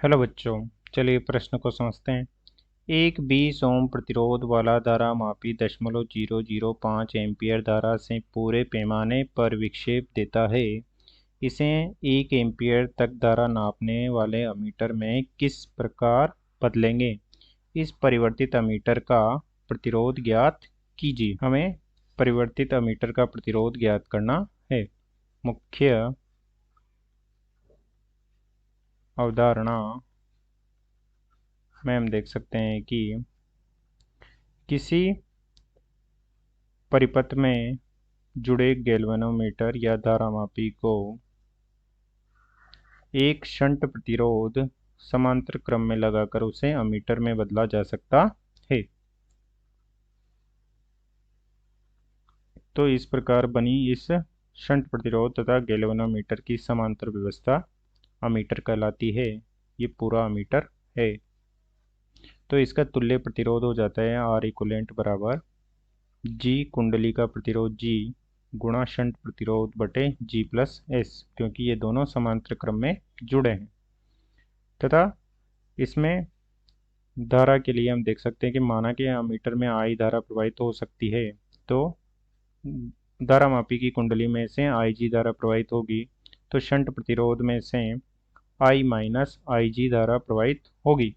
Hello बच्चों, चलिए प्रश्न को समझते हैं। एक 20 ओम प्रतिरोध वाला धारामापी 0.005 एम्पीयर धारा से पूरे पैमाने पर विक्षेप देता है। इसे 1 एम्पीयर तक धारा नापने वाले अमीटर में किस प्रकार बदलेंगे? इस परिवर्तित अमीटर का प्रतिरोध ज्ञात कीजिए। हमें परिवर्तित अमीटर का प्रतिरोध ज्ञात करना है। मुख्य अवधारणा में हम देख सकते हैं कि किसी परिपथ में जुड़े गैल्वेनोमीटर या धारामापी को एक शंट प्रतिरोध समांतर क्रम में लगाकर उसे अमीटर में बदला जा सकता है। तो इस प्रकार बनी इस शंट प्रतिरोध तथा गैल्वेनोमीटर की समांतर व्यवस्था अमीटर कहलाती है। ये पूरा अमीटर है। तो इसका तुल्य प्रतिरोध हो जाता है आर इक्वलेंट बराबर जी कुंडली का प्रतिरोध जी गुणा शंट प्रतिरोध बटे जी प्लस एस, क्योंकि ये दोनों समांतर क्रम में जुड़े हैं। तथा इसमें धारा के लिए हम देख सकते हैं कि माना कि अमीटर में आई धारा प्रवाहित हो सकती है, तो धारामापी की कुंडली में से आई जी धारा प्रवाहित होगी, तो शंट प्रतिरोध में से आई माइनस आई जी धारा प्रवाहित होगी।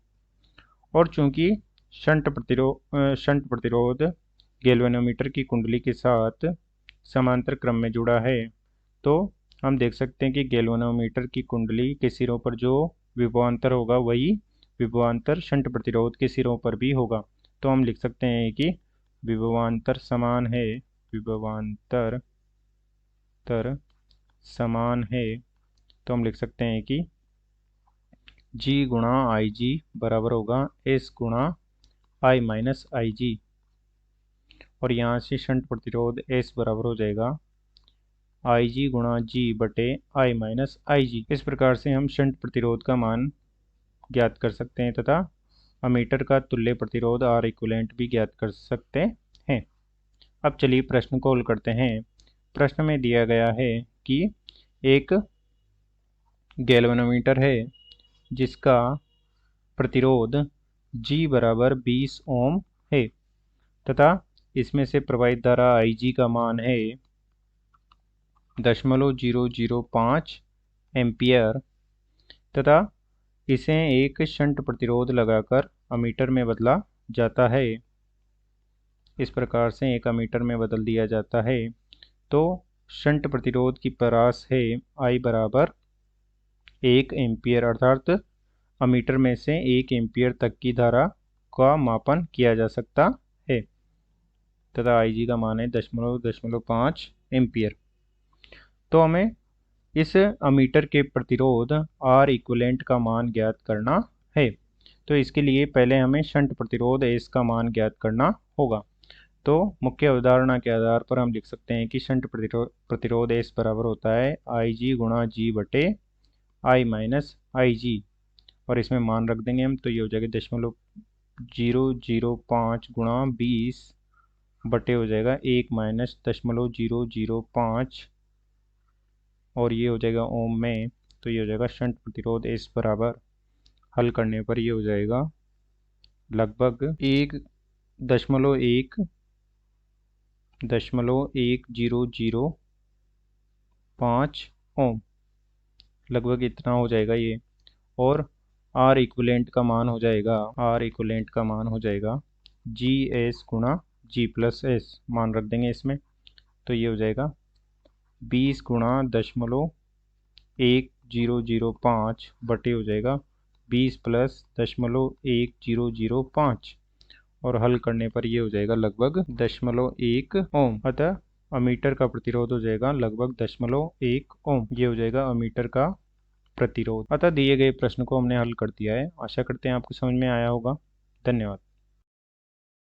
और चूंकि शंट प्रतिरोध गैल्वेनोमीटर की कुंडली के साथ समांतर क्रम में जुड़ा है, तो हम देख सकते हैं कि गैल्वेनोमीटर की कुंडली के सिरों पर जो विभवांतर होगा वही विभवांतर शंट प्रतिरोध के सिरों पर भी होगा। तो हम लिख सकते हैं कि विभवांतर समान है, विभवांतर समान है। तो हम लिख सकते हैं कि G गुणा आई जी बराबर होगा S गुणा आई माइनस आई जी, और यहाँ से शंट प्रतिरोध S बराबर हो जाएगा आई जी गुणा जी बटे आई माइनस आई जी। इस प्रकार से हम शंट प्रतिरोध का मान ज्ञात कर सकते हैं तथा अमीटर का तुल्य प्रतिरोध आर इक्विवेलेंट भी ज्ञात कर सकते हैं। अब चलिए प्रश्न को हल करते हैं। प्रश्न में दिया गया है कि एक गैल्वेनोमीटर है जिसका प्रतिरोध G बराबर 20 ओम है तथा इसमें से प्रवाहित धारा IG का मान है 0.005 एम्पियर तथा इसे एक शंट प्रतिरोध लगाकर अमीटर में बदला जाता है। इस प्रकार से एक अमीटर में बदल दिया जाता है। तो शंट प्रतिरोध की परास है I बराबर 1 एम्पियर, अर्थात अमीटर में से 1 एम्पियर तक की धारा का मापन किया जा सकता है तथा IG का मान है 0.05 एम्पियर। तो हमें इस अमीटर के प्रतिरोध R इक्विवेलेंट का मान ज्ञात करना है। तो इसके लिए पहले हमें शंट प्रतिरोध S का मान ज्ञात करना होगा। तो मुख्य अवधारणा के आधार पर हम लिख सकते हैं कि शंट प्रतिरोध S बराबर होता है IG गुणा G बटे I माइनस आई जी, और इसमें मान रख देंगे हम, तो ये हो जाएगा 0.005 गुणा 20 बटे हो जाएगा 1 माइनस 0.005, और ये हो जाएगा ओम में। तो ये हो जाएगा शंट प्रतिरोध S बराबर, हल करने पर ये हो जाएगा लगभग 1.1005 ओम, लगभग इतना हो जाएगा ये। और R इक्विवेलेंट का मान हो जाएगा जी एस गुणा जी प्लस एस, मान रख देंगे इसमें। तो ये हो जाएगा 20 गुणा 0.1005 बटे हो जाएगा 20 प्लस 0.1005, और हल करने पर ये हो जाएगा लगभग 0.1 ओम। अतः अमीटर का प्रतिरोध हो जाएगा लगभग 0.1 ओम। ये हो जाएगा अमीटर का प्रतिरोध। अतः दिए गए प्रश्न को हमने हल कर दिया है। आशा करते हैं आपको समझ में आया होगा। धन्यवाद।